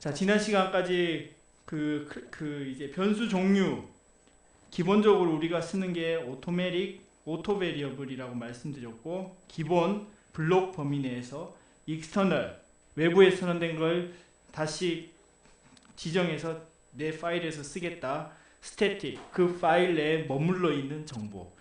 자, 지난 시간까지 이제 변수 종류, 기본적으로 우리가 쓰는 게 오토매틱, 오토 베리어블이라고 말씀드렸고, 기본 블록 범위 내에서 익스터널, 외부에 선언된 걸 다시 지정해서 내 파일에서 쓰겠다. 스태틱, 그 파일 내에 머물러 있는 정보.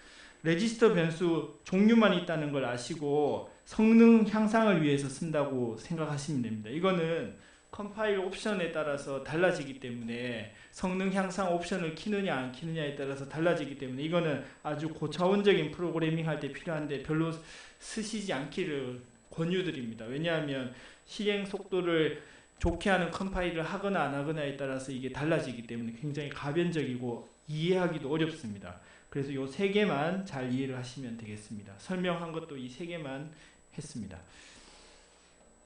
레지스터 변수 종류만 있다는 걸 아시고 성능 향상을 위해서 쓴다고 생각하시면 됩니다. 이거는 컴파일 옵션에 따라서 달라지기 때문에, 성능 향상 옵션을 키느냐 안 키느냐에 따라서 달라지기 때문에 이거는 아주 고차원적인 프로그래밍 할 때 필요한데 별로 쓰시지 않기를 권유드립니다. 왜냐하면 실행 속도를 좋게 하는 컴파일을 하거나 안 하거나에 따라서 이게 달라지기 때문에 굉장히 가변적이고 이해하기도 어렵습니다. 그래서 이 세 개만 잘 이해를 하시면 되겠습니다. 설명한 것도 이 세 개만 했습니다.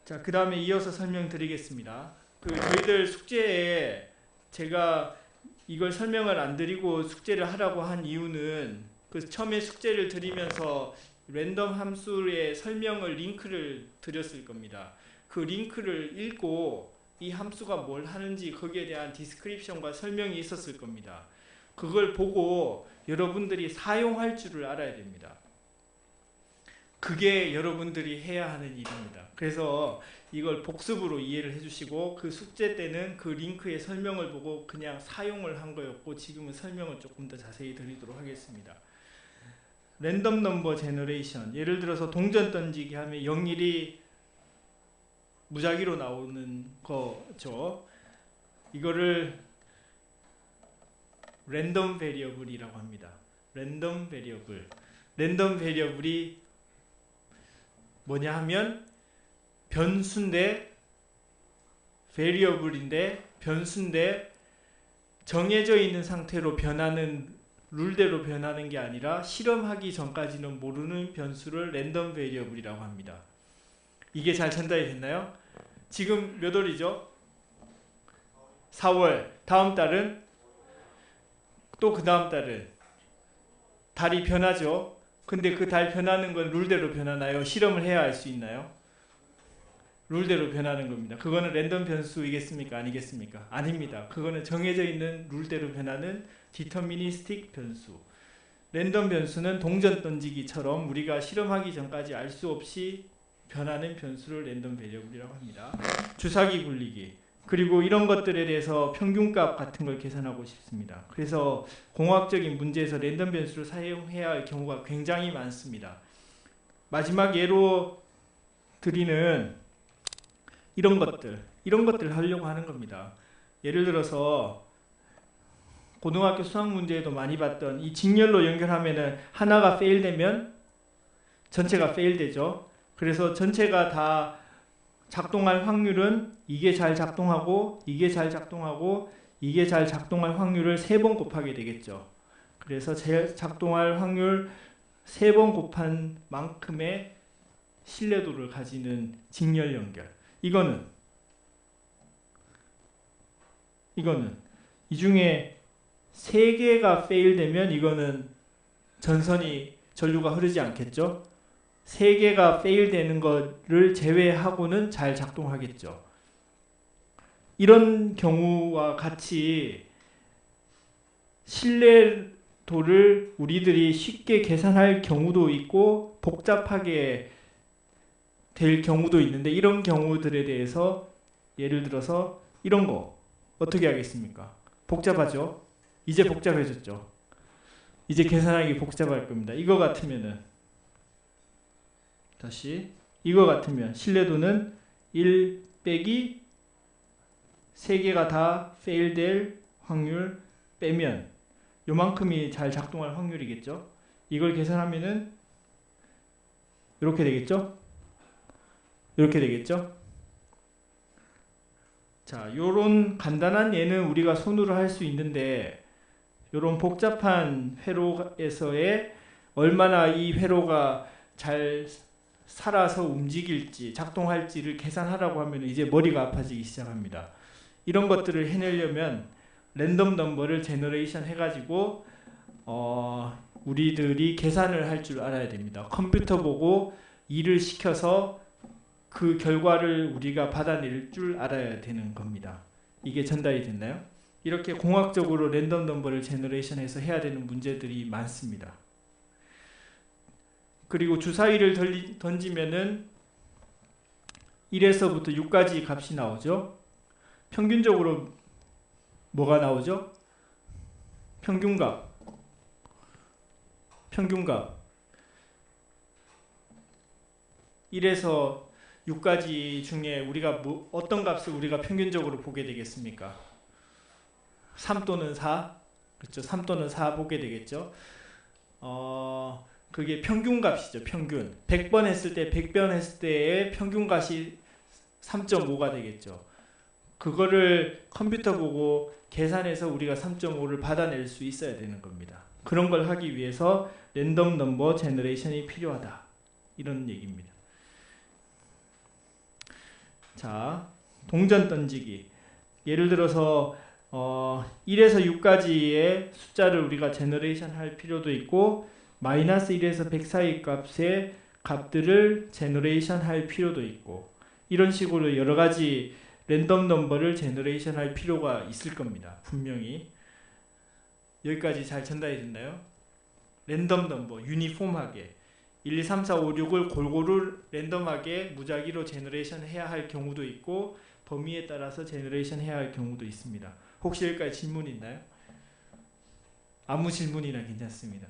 자, 그 다음에 이어서 설명드리겠습니다. 저희들 숙제에 제가 이걸 설명을 안 드리고 숙제를 하라고 한 이유는, 처음에 숙제를 드리면서 랜덤 함수의 설명을 링크를 드렸을 겁니다. 그 링크를 읽고 이 함수가 뭘 하는지 거기에 대한 디스크립션과 설명이 있었을 겁니다. 그걸 보고 여러분들이 사용할 줄을 알아야 됩니다. 그게 여러분들이 해야 하는 일입니다. 그래서 이걸 복습으로 이해를 해주시고, 그 숙제 때는 그 링크의 설명을 보고 그냥 사용을 한 거였고, 지금은 설명을 조금 더 자세히 드리도록 하겠습니다. 랜덤 넘버 제너레이션, 예를 들어서 동전 던지기 하면 0일이 무작위로 나오는 거죠. 이거를 랜덤 베리어블이라고 합니다. 랜덤 베리어블. 랜덤 베리어블이 뭐냐 하면 변수인데, 베리어블인데 변수인데 정해져 있는 상태로 변하는, 룰대로 변하는 게 아니라 실험하기 전까지는 모르는 변수를 랜덤 베리어블이라고 합니다. 이게 잘 전달이 됐나요? 지금 몇 월이죠? 4월. 다음 달은? 또 그 다음 달은? 달이 변하죠. 근데 그 달 변하는 건 룰대로 변하나요? 실험을 해야 알 수 있나요? 룰대로 변하는 겁니다. 그거는 랜덤 변수이겠습니까? 아니겠습니까? 아닙니다. 그거는 정해져 있는 룰대로 변하는 디터미니스틱 변수. 랜덤 변수는 동전 던지기처럼 우리가 실험하기 전까지 알 수 없이 변하는 변수를 랜덤 베리어블이라고 합니다. 주사기 굴리기, 그리고 이런 것들에 대해서 평균값 같은 걸 계산하고 싶습니다. 그래서 공학적인 문제에서 랜덤 변수를 사용해야 할 경우가 굉장히 많습니다. 마지막 예로 드리는 이런 것들 하려고 하는 겁니다. 예를 들어서 고등학교 수학 문제에도 많이 봤던 이 직렬로 연결하면은 하나가 페일되면 전체가 페일되죠. 그래서 전체가 다 작동할 확률은 이게 잘 작동하고 이게 잘 작동하고 이게 잘 작동할 확률을 3번 곱하게 되겠죠. 그래서 작동할 확률 3번 곱한 만큼의 신뢰도를 가지는 직렬 연결. 이거는 이 중에 3개가 페일되면 이거는 전류가 흐르지 않겠죠. 3개가 페일되는 거를 제외하고는 잘 작동하겠죠. 이런 경우와 같이 신뢰도를 우리들이 쉽게 계산할 경우도 있고 복잡하게 될 경우도 있는데, 이런 경우들에 대해서 예를 들어서 이런 거 어떻게 하겠습니까? 복잡하죠? 이제 복잡해졌죠? 이제 계산하기 복잡할 겁니다. 이거 같으면은, 다시 이거 같으면 신뢰도는 1 빼기 3개가 다 페일될 확률 빼면 요만큼이 잘 작동할 확률이겠죠. 이걸 계산하면은 이렇게 되겠죠. 이렇게 되겠죠. 자, 요런 간단한 예는 우리가 손으로 할 수 있는데, 요런 복잡한 회로에서의 얼마나 이 회로가 잘 살아서 움직일지, 작동할지를 계산하라고 하면 이제 머리가 아파지기 시작합니다. 이런 것들을 해내려면 랜덤 넘버를 제너레이션 해가지고 우리들이 계산을 할 줄 알아야 됩니다. 컴퓨터 보고 일을 시켜서 그 결과를 우리가 받아낼 줄 알아야 되는 겁니다. 이게 전달이 됐나요? 이렇게 공학적으로 랜덤 넘버를 제너레이션해서 해야 되는 문제들이 많습니다. 그리고 주사위를 던지면은 1에서부터 6까지 값이 나오죠. 평균적으로 뭐가 나오죠? 평균값. 1에서 6까지 중에 우리가 어떤 값을 우리가 평균적으로 보게 되겠습니까? 3 또는 4? 그렇죠. 3 또는 4 보게 되겠죠. 그게 평균값이죠. 평균. 100번 했을 때 100번 했을 때의 평균값이 3.5가 되겠죠. 그거를 컴퓨터 보고 계산해서 우리가 3.5를 받아낼 수 있어야 되는 겁니다. 그런 걸 하기 위해서 랜덤 넘버 제너레이션이 필요하다. 이런 얘기입니다. 자, 동전 던지기. 예를 들어서 1에서 6까지의 숫자를 우리가 제너레이션 할 필요도 있고 마이너스 1에서 100 사이 값의 값들을 제너레이션 할 필요도 있고 이런 식으로 여러 가지 랜덤 넘버를 제너레이션 할 필요가 있을 겁니다. 분명히. 여기까지 잘 전달이 됐나요? 랜덤 넘버, 유니폼하게 1, 2, 3, 4, 5, 6을 골고루 랜덤하게 무작위로 제너레이션 해야 할 경우도 있고 범위에 따라서 제너레이션 해야 할 경우도 있습니다. 혹시 여기까지 질문 있나요? 아무 질문이나 괜찮습니다.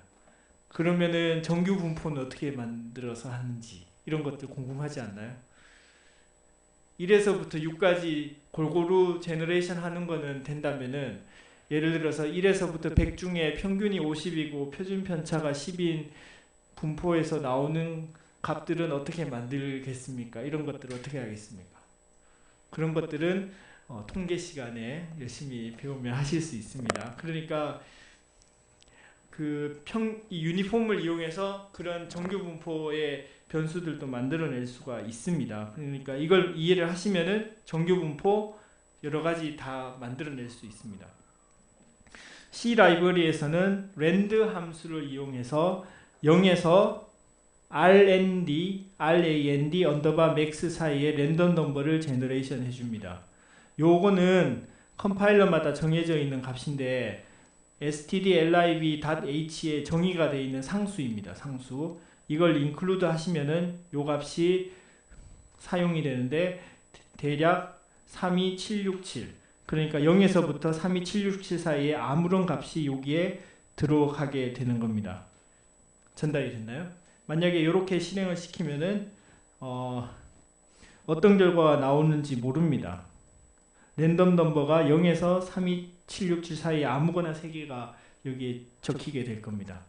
그러면은 정규 분포는 어떻게 만들어서 하는지 이런 것들 궁금하지 않나요? 1에서부터 6까지 골고루 제너레이션 하는 거는 된다면은 예를 들어서 1에서부터 100 중에 평균이 50이고 표준 편차가 10인 분포에서 나오는 값들은 어떻게 만들겠습니까? 이런 것들을 어떻게 하겠습니까? 그런 것들은 통계 시간에 열심히 배우면 하실 수 있습니다. 그러니까 이 유니폼을 이용해서 그런 정규 분포의 변수들도 만들어낼 수가 있습니다. 그러니까 이걸 이해를 하시면은 정규 분포 여러 가지 다 만들어낼 수 있습니다. C 라이브러리에서는 rand 함수를 이용해서 0에서 rand 언더바 max 사이의 랜덤 넘버를 제너레이션 해줍니다. 요거는 컴파일러마다 정해져 있는 값인데 stdlib.h에 정의가 되어 있는 상수입니다. 상수. 이걸 include 하시면은 요 값이 사용이 되는데 대략 32767. 그러니까 0에서부터 32767 사이에 아무런 값이 여기에 들어가게 되는 겁니다. 전달이 됐나요? 만약에 이렇게 실행을 시키면은 어떤 결과가 나오는지 모릅니다. 랜덤 넘버가 0에서 32767 사이에 아무거나 3개가 여기에 적히게 될 겁니다.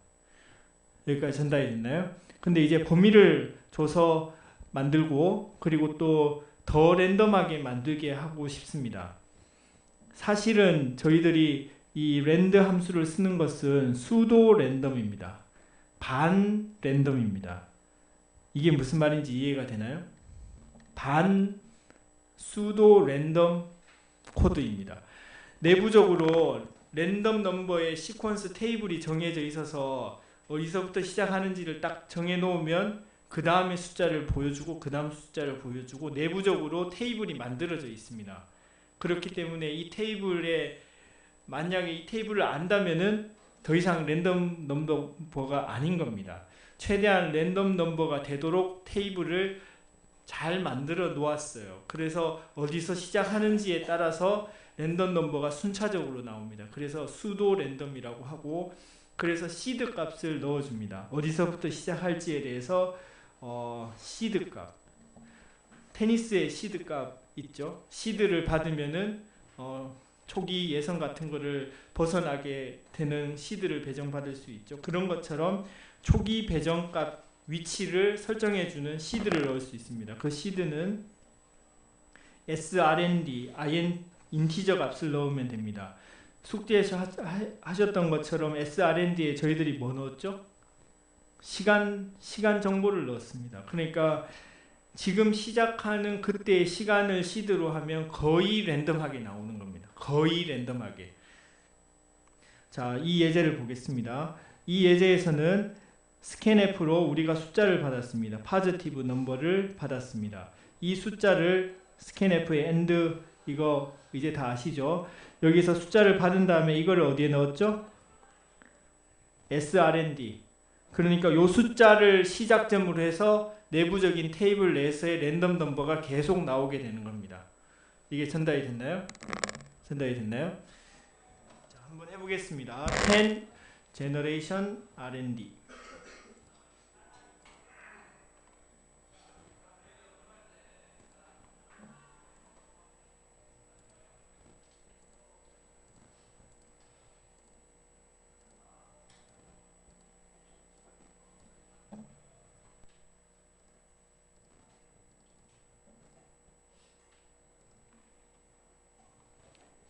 여기까지 전달이 됐나요? 근데 이제 범위를 줘서 만들고 그리고 또 더 랜덤하게 만들게 하고 싶습니다. 사실은 저희들이 이 랜드 함수를 쓰는 것은 수도 랜덤입니다. 반 랜덤입니다. 이게 무슨 말인지 이해가 되나요? 반 수도 랜덤 코드입니다. 내부적으로 랜덤 넘버의 시퀀스 테이블이 정해져 있어서 어디서부터 시작하는지를 딱 정해 놓으면 그 다음에 숫자를 보여주고 그 다음 숫자를 보여주고 내부적으로 테이블이 만들어져 있습니다. 그렇기 때문에 이 테이블에 만약에 이 테이블을 안다면은 더 이상 랜덤 넘버가 아닌 겁니다. 최대한 랜덤 넘버가 되도록 테이블을 잘 만들어 놓았어요. 그래서 어디서 시작하는지에 따라서 랜덤 넘버가 순차적으로 나옵니다. 그래서 수도 랜덤이라고 하고 그래서 시드 값을 넣어줍니다. 어디서부터 시작할지에 대해서 시드 값 테니스의 시드 값 있죠. 시드를 받으면은 초기 예선 같은 거를 벗어나게 되는 시드를 배정받을 수 있죠. 그런 것처럼 초기 배정값 위치를 설정해주는 시드를 넣을 수 있습니다. 그 시드는 srnd, 인티저 값을 넣으면 됩니다. 숙제에서 하셨던 것처럼 srnd에 저희들이 뭐 넣었죠? 시간 정보를 넣었습니다. 그러니까 지금 시작하는 그때의 시간을 시드로 하면 거의 랜덤하게 나오는 겁니다. 거의 랜덤하게. 자, 이 예제를 보겠습니다. 이 예제에서는 스캔F로 우리가 숫자를 받았습니다. 포지티브 넘버를 받았습니다. 이 숫자를 스캔F에 AND 이거 이제 다 아시죠? 여기서 숫자를 받은 다음에 이거를 어디에 넣었죠? srnd. 그러니까 요 숫자를 시작점으로 해서 내부적인 테이블 내에서의 랜덤 넘버가 계속 나오게 되는 겁니다. 이게 전달이 됐나요? 전달이 됐나요? 자, 한번 해보겠습니다. 10 generation R&D.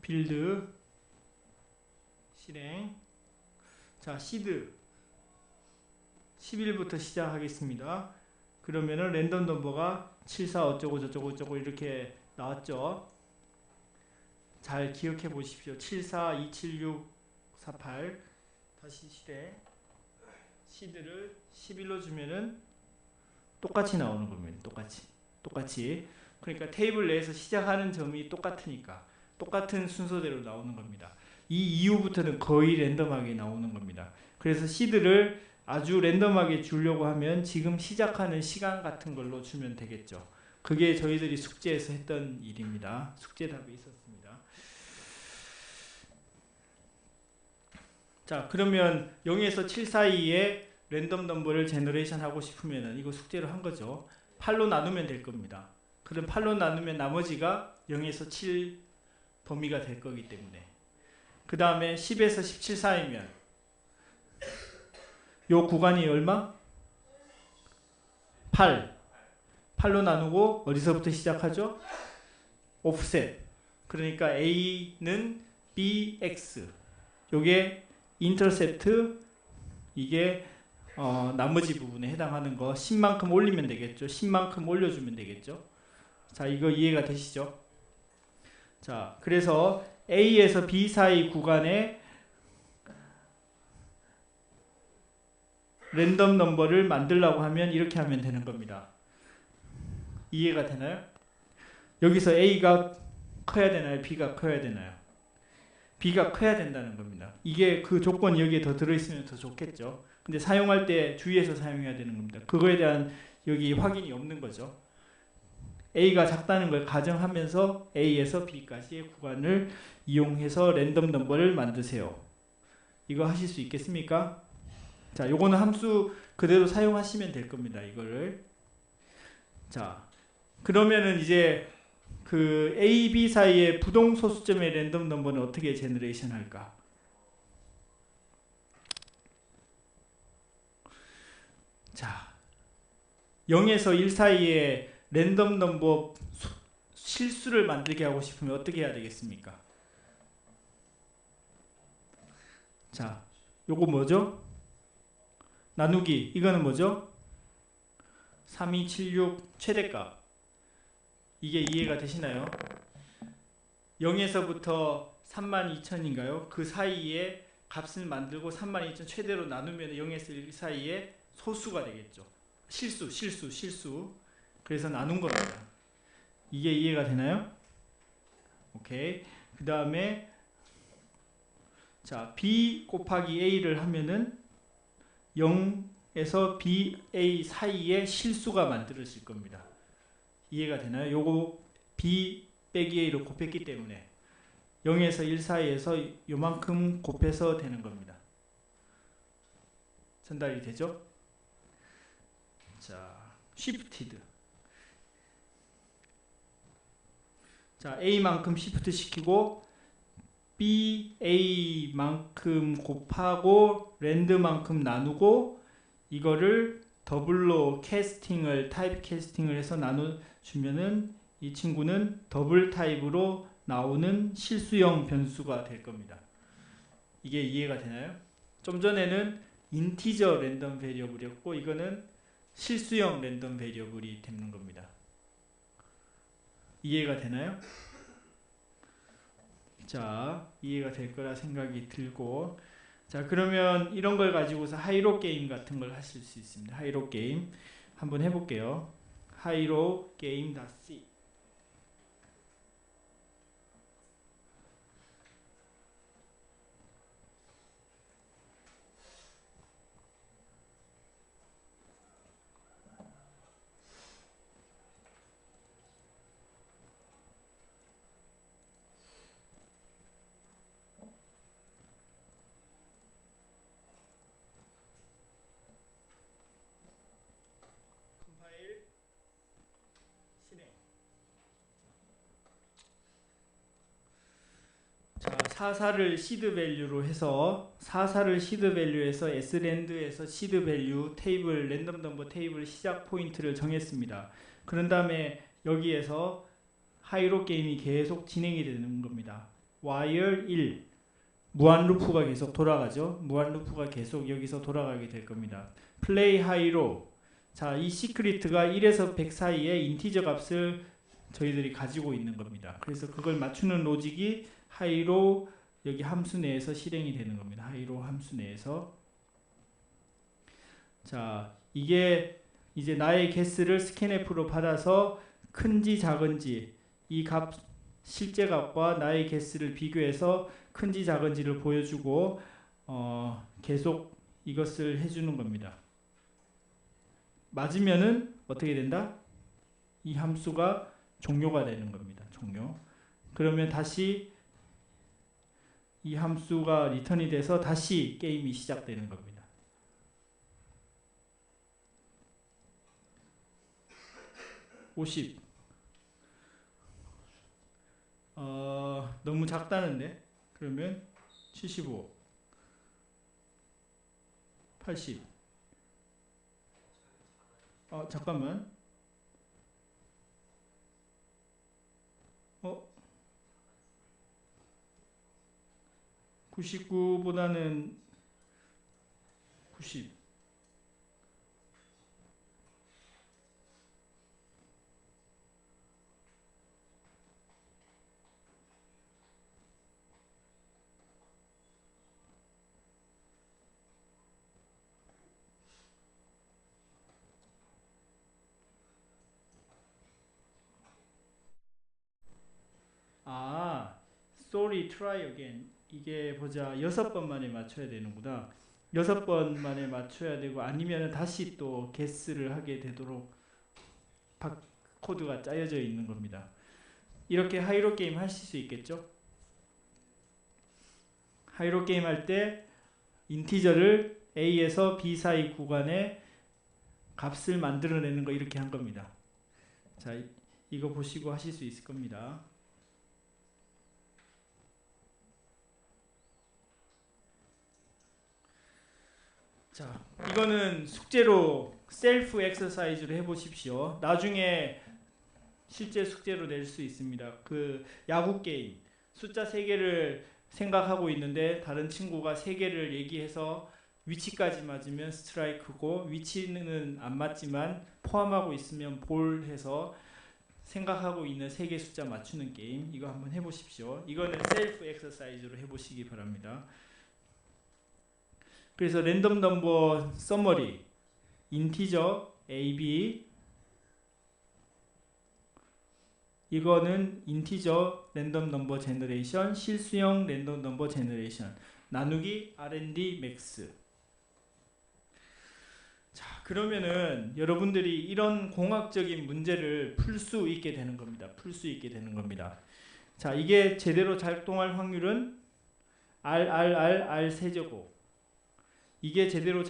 빌드 실행. 자, 시드 11부터 시작하겠습니다. 그러면은 랜덤 넘버가 74 어쩌고 저쩌고 저쩌고 이렇게 나왔죠. 잘 기억해 보십시오. 74 276 48. 다시 실행. 시드를 11로 주면은 똑같이 나오는 겁니다. 똑같이. 그러니까 테이블 내에서 시작하는 점이 똑같으니까 똑같은 순서대로 나오는 겁니다. 이 이후부터는 거의 랜덤하게 나오는 겁니다. 그래서 시드를 아주 랜덤하게 주려고 하면 지금 시작하는 시간 같은 걸로 주면 되겠죠. 그게 저희들이 숙제에서 했던 일입니다. 숙제 답이 있었습니다. 자, 그러면 0에서 7 사이에 랜덤 넘버를 제너레이션 하고 싶으면 이거 숙제로 한 거죠. 8로 나누면 될 겁니다. 그럼 8로 나누면 나머지가 0에서 7 범위가 될 거기 때문에. 그 다음에 10에서 17 사이면 요 구간이 얼마? 8. 8로 나누고 어디서부터 시작하죠? 오프셋. 그러니까 A는 BX. 요게 인터셉트. 이게 나머지 부분에 해당하는 거 10만큼 올리면 되겠죠. 10만큼 올려주면 되겠죠. 자, 이거 이해가 되시죠? 자, 그래서 A에서 B 사이 구간에 랜덤 넘버를 만들려고 하면 이렇게 하면 되는 겁니다. 이해가 되나요? 여기서 A가 커야 되나요? B가 커야 되나요? B가 커야 된다는 겁니다. 이게 그 조건이 여기에 더 들어있으면 더 좋겠죠. 근데 사용할 때 주의해서 사용해야 되는 겁니다. 그거에 대한 여기 확인이 없는 거죠. A가 작다는 걸 가정하면서 A에서 B까지의 구간을 이용해서 랜덤 넘버를 만드세요. 이거 하실 수 있겠습니까? 자, 요거는 함수 그대로 사용하시면 될 겁니다. 이거를. 자, 그러면은 이제 그 A, B 사이의 부동소수점의 랜덤 넘버는 어떻게 제너레이션 할까? 자, 0에서 1 사이에 랜덤 넘버 실수를 만들게 하고 싶으면 어떻게 해야 되겠습니까? 자, 요거 뭐죠? 나누기. 이거는 뭐죠? 3276 최대값. 이게 이해가 되시나요? 0에서부터 32,000인가요? 그 사이에 값을 만들고 32,000 최대로 나누면 0에서 1 사이에 소수가 되겠죠. 실수. 그래서 나눈 겁니다. 이게 이해가 되나요? 오케이. 그 다음에 자, B 곱하기 A를 하면은 0에서 B, A 사이에 실수가 만들어질 겁니다. 이해가 되나요? 요거 B 빼기 A로 곱했기 때문에 0에서 1 사이에서 요만큼 곱해서 되는 겁니다. 전달이 되죠? 자, shifted. 자, A만큼 시프트 시키고 B, A만큼 곱하고 랜드만큼 나누고 이거를 더블로 캐스팅을 타입 캐스팅을 해서 나눠주면은 이 친구는 더블 타입으로 나오는 실수형 변수가 될 겁니다. 이게 이해가 되나요? 좀 전에는 인티저 랜덤 베리어블이었고 이거는 실수형 랜덤 베리어블이 되는 겁니다. 이해가 되나요? 자, 이해가 될 거라 생각이 들고, 자, 그러면 이런 걸 가지고서 하이로 게임 같은 걸 하실 수 있습니다. 하이로 게임 한번 해볼게요. 하이로 게임.c. 44를 시드 밸류로 해서 44를 시드 밸류에서 s랜드에서 시드 밸류 테이블 랜덤 넘버 테이블 시작 포인트를 정했습니다. 그런 다음에 여기에서 하이로 게임이 계속 진행이 되는 겁니다. while 1 무한 루프가 계속 돌아가죠. 무한 루프가 계속 여기서 돌아가게 될 겁니다. play high로 자, 이 시크릿가 1에서 100 사이에 인티저 값을 저희들이 가지고 있는 겁니다. 그래서 그걸 맞추는 로직이 하이로 여기 함수 내에서 실행이 되는 겁니다. 하이로 함수 내에서. 자, 이게 이제 나의 개수를 스캔F로 받아서 큰지 작은지 이 값 실제 값과 나의 개수를 비교해서 큰지 작은지를 보여주고 계속 이것을 해주는 겁니다. 맞으면은 어떻게 된다? 이 함수가 종료가 되는 겁니다. 종료. 그러면 다시 이 함수가 리턴이 돼서 다시 게임이 시작되는 겁니다. 너무 작다는데? 그러면 75 80 잠깐만 99보다는 90 sorry, try again. 이게 보자 6번 만에 맞춰야 되는구나. 6번 만에 맞춰야 되고 아니면 다시 또 guess를 하게 되도록 코드가 짜여져 있는 겁니다. 이렇게 하이로 게임 하실 수 있겠죠? 하이로 게임 할 때 인티저를 A에서 B 사이 구간에 값을 만들어내는 거 이렇게 한 겁니다. 자, 이거 보시고 하실 수 있을 겁니다. 자, 이거는 숙제로 셀프 엑서사이즈로 해보십시오. 나중에 실제 숙제로 낼 수 있습니다. 그 야구 게임 숫자 3개를 생각하고 있는데 다른 친구가 3개를 얘기해서 위치까지 맞으면 스트라이크고 위치는 안 맞지만 포함하고 있으면 볼 해서 생각하고 있는 3개 숫자 맞추는 게임 이거 한번 해보십시오. 이거는 셀프 엑서사이즈로 해보시기 바랍니다. 그래서 랜덤 넘버 서머리 인티저 AB 이거는 인티저 랜덤 넘버 제너레이션 실수형 랜덤 넘버 제너레이션 나누기 R&D 맥스. 자, 그러면은 여러분들이 이런 공학적인 문제를 풀 수 있게 되는 겁니다. 풀 수 있게 되는 겁니다. 자, 이게 제대로 작동할 확률은 R 세제곱. 이게 제대로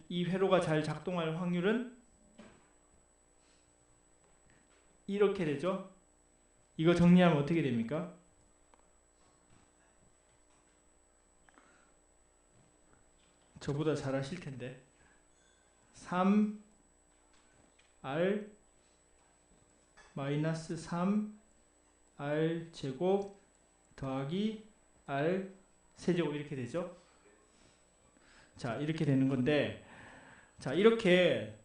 이 회로가 잘 작동할 확률은 이렇게 되죠. 이거 정리하면 어떻게 됩니까? 저보다 잘 하실 텐데 3R 마이너스 3R 제곱 더하기 R 세제곱 이렇게 되죠. 자, 이렇게 되는 건데 자, 이렇게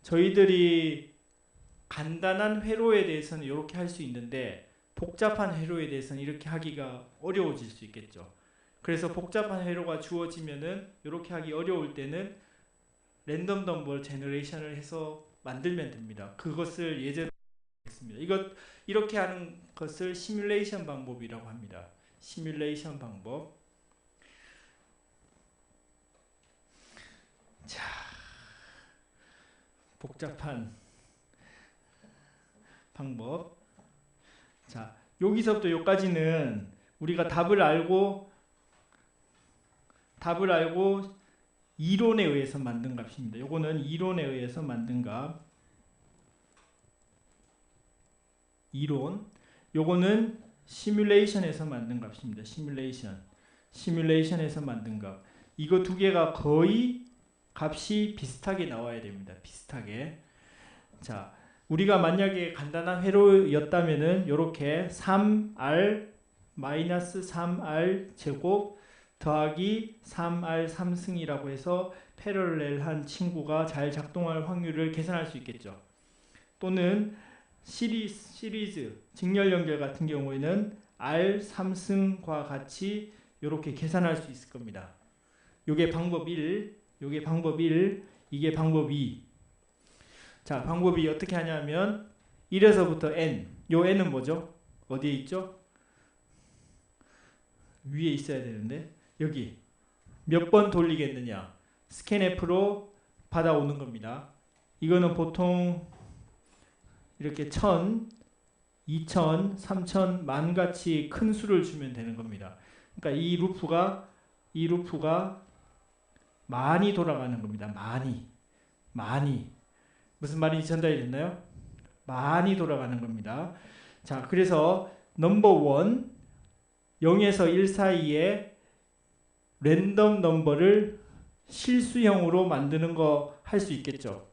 저희들이 간단한 회로에 대해서는 이렇게 할 수 있는데 복잡한 회로에 대해서는 이렇게 하기가 어려워질 수 있겠죠. 그래서 복잡한 회로가 주어지면은 이렇게 하기 어려울 때는 랜덤 넘버 제너레이션을 해서 만들면 됩니다. 그것을 예제로 하겠습니다. 이렇게 하는 것을 시뮬레이션 방법이라고 합니다. 시뮬레이션 방법. 자, 복잡한 방법. 자, 여기서부터 여기까지는 우리가 답을 알고 이론에 의해서 만든 값입니다. 요거는 이론에 의해서 만든 값. 이론. 요거는 시뮬레이션에서 만든 값입니다. 시뮬레이션에서 만든 값. 이거 두 개가 거의 값이 비슷하게 나와야 됩니다. 비슷하게. 자, 우리가 만약에 간단한 회로였다면은 이렇게 3r 마이너스 3r 제곱 더하기 3r 3승이라고 해서 패러렐한 친구가 잘 작동할 확률을 계산할 수 있겠죠. 또는 시리즈 직렬 연결 같은 경우에는 r 3승과 같이 이렇게 계산할 수 있을 겁니다. 요게 방법 1, 요게 방법 1, 이게 방법 2. 자, 방법이 어떻게 하냐면 1에서부터 n, 요 n은 뭐죠? 어디에 있죠? 위에 있어야 되는데 여기 몇 번 돌리겠느냐? 스캔F로 받아오는 겁니다. 이거는 보통 이렇게 1000, 2000, 3000, 만같이 큰 수를 주면 되는 겁니다. 그러니까 이 루프가 많이 돌아가는 겁니다. 많이. 무슨 말인지 전달이 됐나요? 많이 돌아가는 겁니다. 자, 그래서 넘버 1, 0에서 1 사이에 랜덤 넘버를 실수형으로 만드는 거 할 수 있겠죠.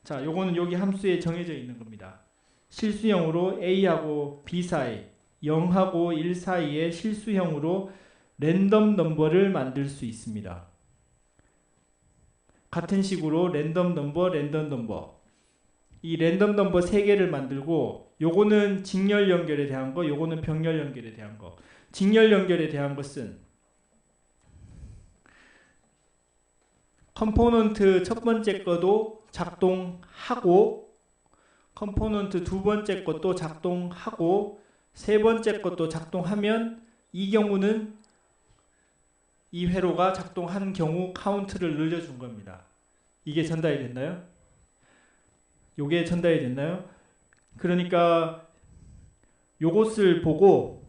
자, 요거는 여기 함수에 정해져 있는 겁니다. 실수형으로 A하고 B 사이, 0하고 1 사이에 실수형으로 랜덤 넘버를 만들 수 있습니다. 같은 식으로 랜덤 넘버 이 랜덤 넘버 3개를 만들고 요거는 직렬 연결에 대한 거, 요거는 병렬 연결에 대한 거. 직렬 연결에 대한 것은 컴포넌트 첫 번째 거도 작동하고 컴포넌트 두 번째 것도 작동하고 세 번째 것도 작동하면 이 경우는 이 회로가 작동한 경우 카운트를 늘려준 겁니다. 이게 전달이 됐나요? 요게 전달이 됐나요? 그러니까 요것을 보고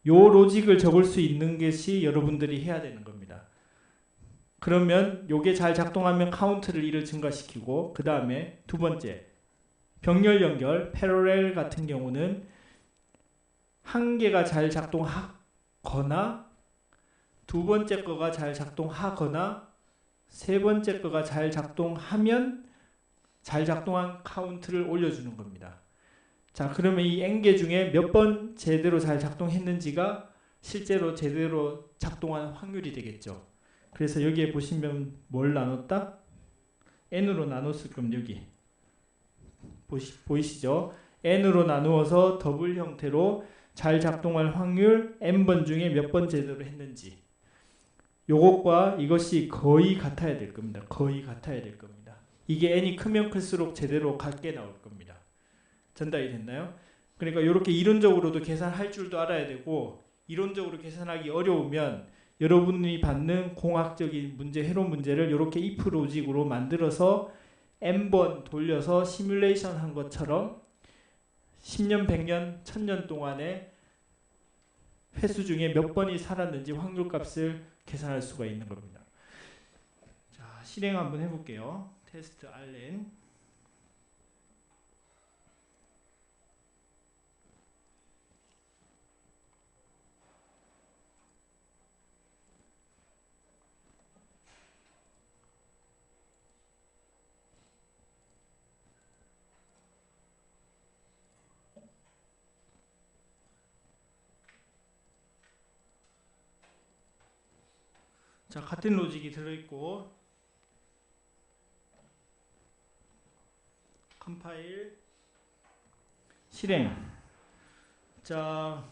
요 로직을 적을 수 있는 것이 여러분들이 해야 되는 겁니다. 그러면 요게 잘 작동하면 카운트를 1을 증가시키고 그 다음에 두 번째 병렬 연결 패러렐 같은 경우는 한 개가 잘 작동하거나 두 번째 거가 잘 작동하거나 세 번째 거가 잘 작동하면 잘 작동한 카운트를 올려주는 겁니다. 자, 그러면 이 n개 중에 몇 번 제대로 잘 작동했는지가 실제로 제대로 작동한 확률이 되겠죠. 그래서 여기에 보시면 뭘 나눴다? n으로 나눴을 겁니다. 여기 보이시죠? n으로 나누어서 더블 형태로 잘 작동할 확률 n번 중에 몇 번 제대로 했는지 요것과 이것이 거의 같아야 될 겁니다. 거의 같아야 될 겁니다. 이게 n이 크면 클수록 제대로 같게 나올 겁니다. 전달이 됐나요? 그러니까 이렇게 이론적으로도 계산할 줄도 알아야 되고 이론적으로 계산하기 어려우면 여러분이 받는 공학적인 문제, 회로 문제를 이렇게 if 로직으로 만들어서 n번 돌려서 시뮬레이션 한 것처럼 10년, 100년, 1000년 동안에 횟수 중에 몇 번이 살았는지 확률값을 계산할 수가 있는 겁니다. 자, 실행 한번 해볼게요. 테스트 RN. 자, 같은 로직이 들어있고 컴파일 실행. 자,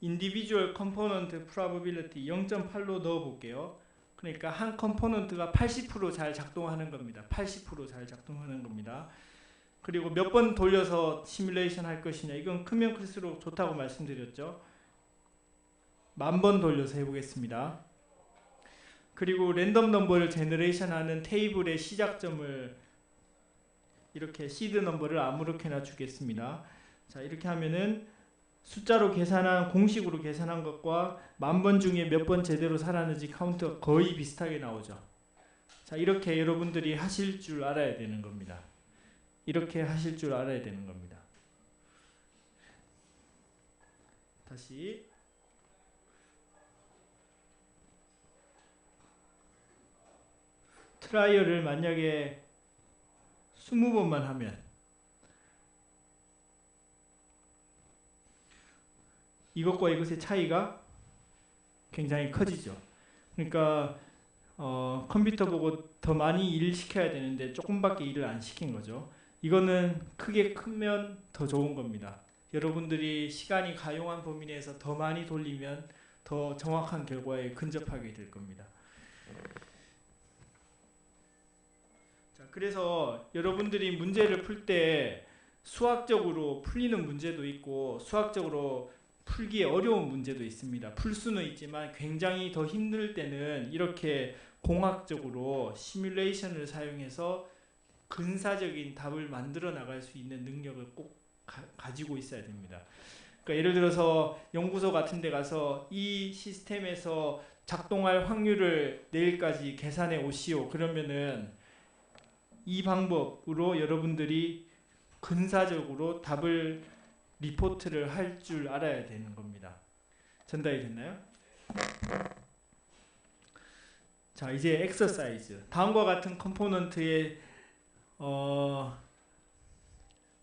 인디비주얼 컴포넌트 프로바빌리티 0.8로 넣어 볼게요. 그러니까 한 컴포넌트가 80% 잘 작동하는 겁니다. 80% 잘 작동하는 겁니다. 그리고 몇 번 돌려서 시뮬레이션 할 것이냐, 이건 크면 클수록 좋다고 말씀드렸죠. 10,000번 돌려서 해보겠습니다. 그리고 랜덤 넘버를 제너레이션 하는 테이블의 시작점을 이렇게 시드 넘버를 아무렇게나 주겠습니다. 자, 이렇게 하면은 숫자로 계산한, 공식으로 계산한 것과 10,000번 중에 몇 번 제대로 살았는지 카운트가 거의 비슷하게 나오죠. 자, 이렇게 여러분들이 하실 줄 알아야 되는 겁니다. 이렇게 하실 줄 알아야 되는 겁니다. 다시 트라이얼을 만약에 20번만 하면 이것과 이것의 차이가 굉장히 커지죠. 그러니까 컴퓨터 보고 더 많이 일을 시켜야 되는데 조금밖에 일을 안 시킨 거죠. 이거는 크게 크면 더 좋은 겁니다. 여러분들이 시간이 가용한 범위 내에서 더 많이 돌리면 더 정확한 결과에 근접하게 될 겁니다. 자, 그래서 여러분들이 문제를 풀 때 수학적으로 풀리는 문제도 있고 수학적으로 풀기 어려운 문제도 있습니다. 풀 수는 있지만 굉장히 더 힘들 때는 이렇게 공학적으로 시뮬레이션을 사용해서 근사적인 답을 만들어 나갈 수 있는 능력을 꼭 가지고 있어야 됩니다. 그러니까 예를 들어서 연구소 같은 데 가서 이 시스템에서 작동할 확률을 내일까지 계산해 오시오. 그러면은 이 방법으로 여러분들이 근사적으로 답을 리포트를 할 줄 알아야 되는 겁니다. 전달이 됐나요? 자, 이제 엑서사이즈. 다음과 같은 컴포넌트의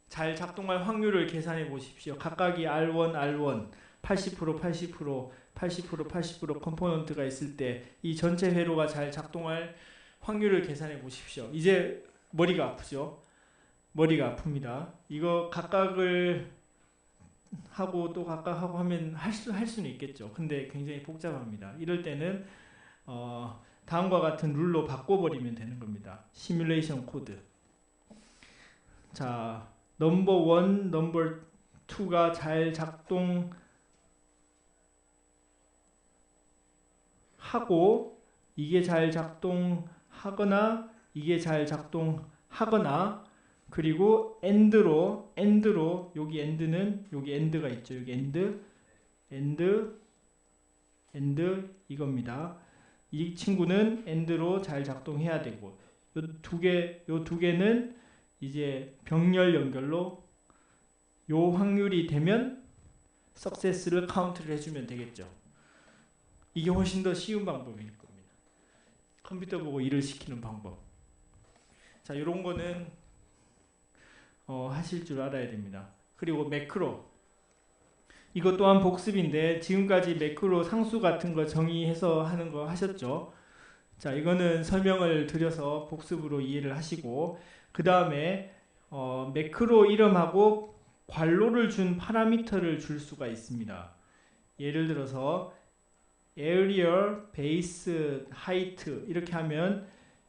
잘 작동할 확률을 계산해 보십시오. 각각이 R1, R1, 80%, 80%, 80%, 80% 컴포넌트가 있을 때 이 전체 회로가 잘 작동할 확률을 계산해 보십시오. 이제 머리가 아프죠? 머리가 아픕니다. 이거 각각을 하고 또 각각 하고 하면 할 수는 있겠죠. 근데 굉장히 복잡합니다. 이럴 때는 다음과 같은 룰로 바꿔버리면 되는 겁니다. 시뮬레이션 코드. 자, 넘버 1, 넘버 2가 잘 작동하고 이게 잘 작동하거나 이게 잘 작동하거나 그리고 엔드로 여기 엔드는 여기 엔드가 있죠. 여기 엔드 이겁니다. 이 친구는 엔드로 잘 작동해야 되고 요 두 개는 이제 병렬 연결로 요 확률이 되면 석세스를 카운트를 해주면 되겠죠. 이게 훨씬 더 쉬운 방법일 겁니다. 컴퓨터 보고 일을 시키는 방법. 자, 이런 거는 하실 줄 알아야 됩니다. 그리고 매크로. 이것 또한 복습인데 지금까지 매크로 상수 같은 거 정의해서 하는 거 하셨죠? 자, 이거는 설명을 드려서 복습으로 이해를 하시고 그 다음에 매크로 이름하고 괄호를 준 파라미터를 줄 수가 있습니다. 예를 들어서 area, base, height 이렇게 하면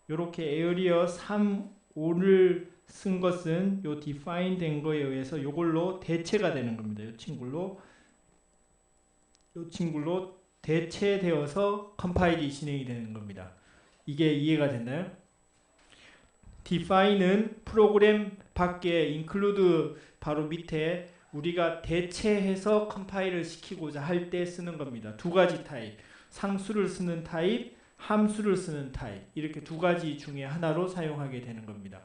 이렇게 area 3, 5를 쓴 것은 요 define 된 거에 의해서 요걸로 대체가 되는 겁니다. 요 친구로 대체되어서 컴파일이 진행이 되는 겁니다. 이게 이해가 됐나요? define은 프로그램 밖에 include 바로 밑에 우리가 대체해서 컴파일을 시키고자 할 때 쓰는 겁니다. 두 가지 타입, 상수를 쓰는 타입, 함수를 쓰는 타입 이렇게 두 가지 중에 하나로 사용하게 되는 겁니다.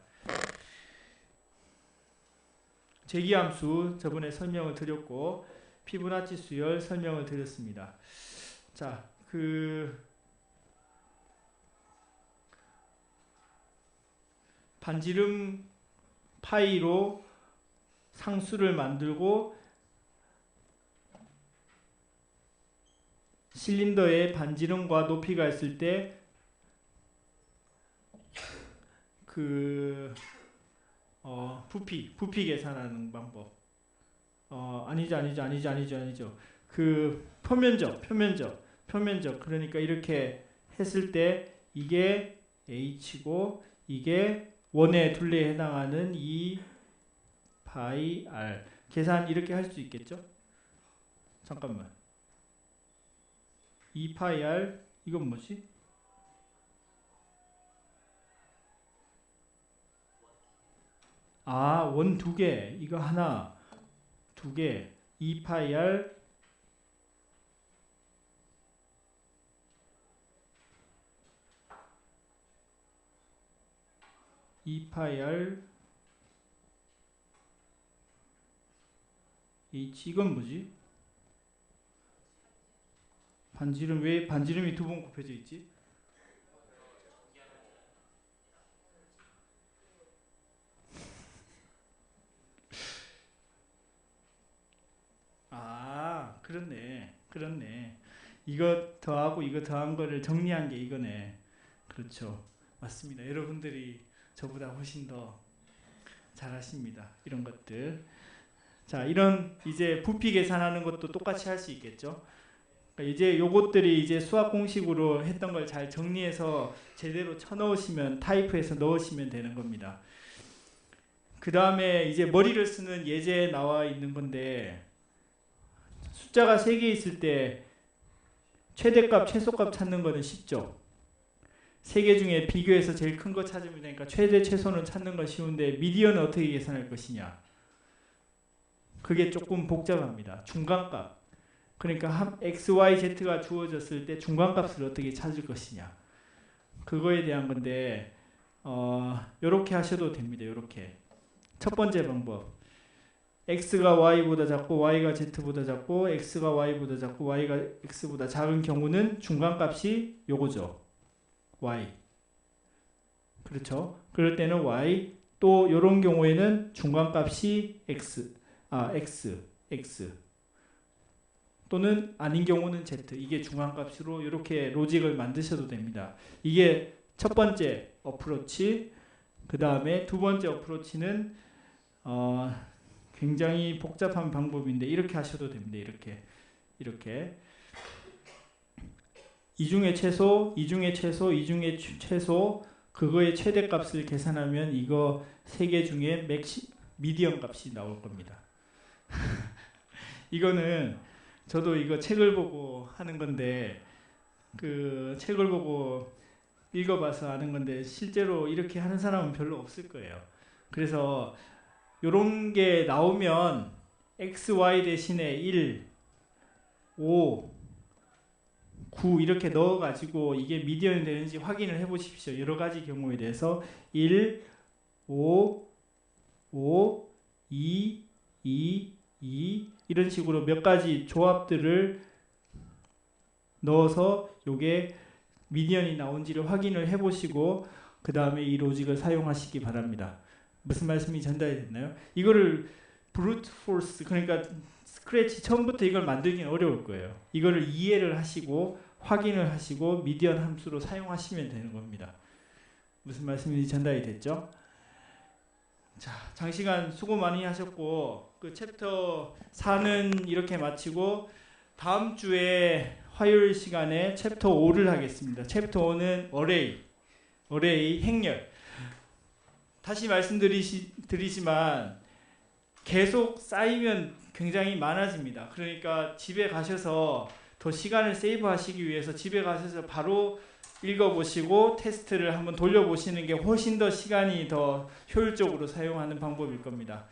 제기함수 저번에 설명을 드렸고 피부나치 수열 설명을 드렸습니다. 자, 반지름 파이로 상수를 만들고 실린더에 반지름과 높이가 있을 때 부피 계산하는 방법. 아니죠. 표면적. 그러니까 이렇게 했을 때 이게 h고 이게 원의 둘레에 해당하는 2 파이 r. 계산 이렇게 할 수 있겠죠? 잠깐만. 2 파이 r 이건 뭐지? 원 두 개. 이거 하나. 두 개. 2 파이 r 2 파이 r h 이건 뭐지? 반지름 왜 반지름이 두 번 곱해져 있지? 아, 그렇네. 이거 더하고 이거 더한 거를 정리한 게 이거네. 그렇죠. 맞습니다. 여러분들이 저보다 훨씬 더 잘하십니다. 이런 것들. 자, 이런 이제 부피 계산하는 것도 똑같이 할 수 있겠죠. 그러니까 이제 요것들이 이제 수학 공식으로 했던 걸 잘 정리해서 제대로 쳐넣으시면 타입해서 넣으시면 되는 겁니다. 그 다음에 이제 머리를 쓰는 예제에 나와 있는 건데 숫자가 3개 있을 때 최대값, 최소값 찾는 거는 쉽죠. 3개 중에 비교해서 제일 큰 거 찾으면 되니까 최대, 최소는 찾는 건 쉬운데 미디언은 어떻게 계산할 것이냐. 그게 조금 복잡합니다. 중간값. 그러니까 x, y, z가 주어졌을 때 중간값을 어떻게 찾을 것이냐. 그거에 대한 건데 요렇게 하셔도 됩니다. 요렇게. 첫 번째 방법. x가 y보다 작고 y가 z보다 작고 x가 y보다 작고 y가 x보다 작은 경우는 중간값이 요거죠. y. 그렇죠. 그럴 때는 y. 또 요런 경우에는 중간값이 x. 또는 아닌 경우는 z. 이게 중간값으로 이렇게 로직을 만드셔도 됩니다. 이게 첫 번째 어프로치. 그 다음에 두 번째 어프로치는 굉장히 복잡한 방법인데 이렇게 하셔도 됩니다. 이렇게 이중의 최소, 이중의 최소, 이중의 최소 그거의 최대값을 계산하면 이거 3개 중에 미디언 값이 나올 겁니다. 이거는 저도 이거 책을 보고 하는 건데 그 책을 보고 읽어봐서 아는 건데 실제로 이렇게 하는 사람은 별로 없을 거예요. 그래서 요런 게 나오면 x, y 대신에 1, 5, 9 이렇게 넣어가지고 이게 미디언이 되는지 확인을 해보십시오. 여러 가지 경우에 대해서 1, 5, 5, 2, 2, 2 이런 식으로 몇 가지 조합들을 넣어서 요게 미디언이 나온지를 확인을 해보시고 그 다음에 이 로직을 사용하시기 바랍니다. 무슨 말씀이 전달이 됐나요? 이거를 브루트 포스 그러니까 스크래치 처음부터 이걸 만들기는 어려울 거예요. 이거를 이해를 하시고 확인을 하시고 미디언 함수로 사용하시면 되는 겁니다. 무슨 말씀인지 전달이 됐죠? 자, 장시간 수고 많이 하셨고 그 챕터 4는 이렇게 마치고 다음 주에 화요일 시간에 챕터 5를 하겠습니다. 챕터 5는 어레이 행렬. 다시 말씀드리지만 계속 쌓이면 굉장히 많아집니다. 그러니까 집에 가셔서 더 시간을 세이브 하시기 위해서 집에 가셔서 바로 읽어보시고 테스트를 한번 돌려보시는 게 훨씬 더 시간이 더 효율적으로 사용하는 방법일 겁니다.